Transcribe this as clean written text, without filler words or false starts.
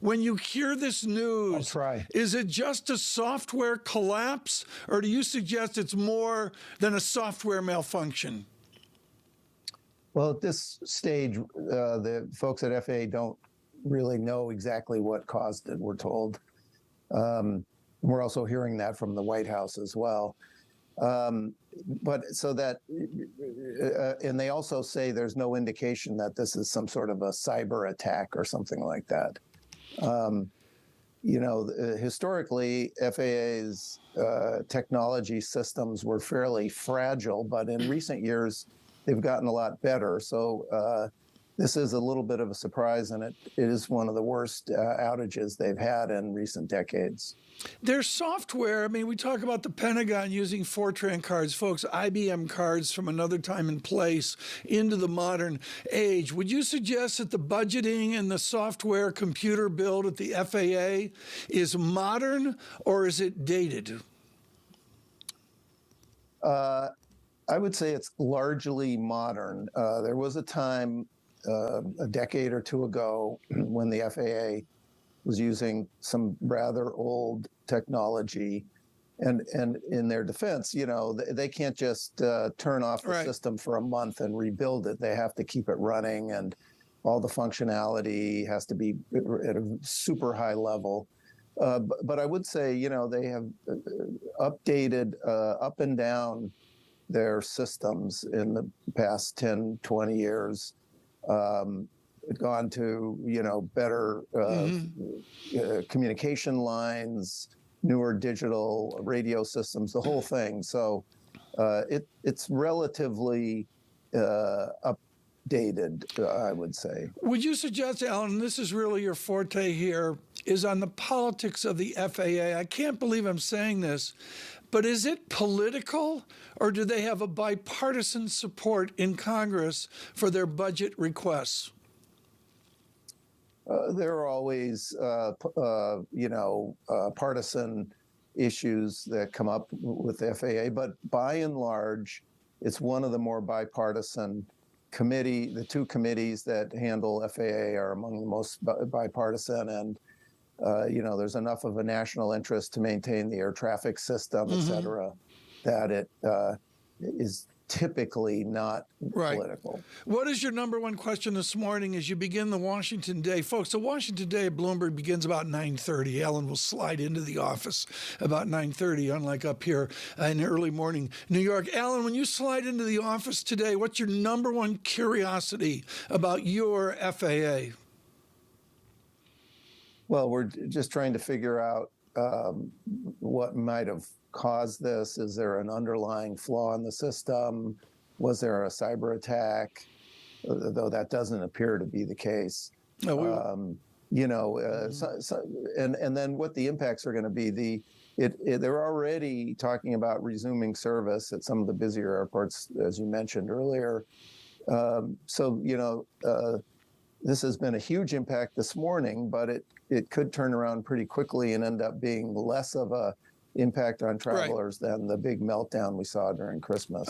When you hear this news, is it just a software collapse, or do you suggest it's more than a software malfunction? Well, at this stage, the folks at FAA don't really know exactly what caused it, we're told. We're also hearing that from the White House as well. But so that, and they also say there's no indication that this is some sort of a cyber attack or something like that. Historically, FAA's technology systems were fairly fragile, but in recent years, they've gotten a lot better. So this is a little bit of a surprise, and it is one of the worst outages they've had in recent decades. Their software, I mean, we talk about the Pentagon using Fortran cards, folks, IBM cards from another time and place into the modern age. Would you suggest that the budgeting and the software computer build at the FAA is modern, or is it dated? I would say it's largely modern. There was a time a decade or two ago when the FAA was using some rather old technology, and in their defense, they can't just turn off the system for a month and rebuild it. They have to keep it running, and all the functionality has to be at a super high level. But I would say, they have updated up and down their systems in the past 10, 20 years. Gone to, better communication lines, newer digital radio systems, the whole thing. So it's relatively updated, I would say. Would you suggest, Alan, this is really your forte here, is on the politics of the FAA. I can't believe I'm saying this, but is it political, or do they have a bipartisan support in Congress for their budget requests? There are always, partisan issues that come up with the FAA, but by and large, it's one of the more bipartisan the two committees that handle FAA are among the most bipartisan, and there's enough of a national interest to maintain the air traffic system, et cetera, that it is typically not political. What is your number one question this morning as you begin the Washington day? Folks, the Washington day at Bloomberg begins about 9:30. Alan will slide into the office about 9:30, unlike up here in early morning New York. Alan, when you slide into the office today, what's your number one curiosity about your FAA? Well, we're just trying to figure out what might have caused this. Is there an underlying flaw in the system? Was there a cyber attack? Though that doesn't appear to be the case. And then what the impacts are going to be. They're already talking about resuming service at some of the busier airports, as you mentioned earlier. This has been a huge impact this morning, but it could turn around pretty quickly and end up being less of a impact on travelers than the big meltdown we saw during Christmas.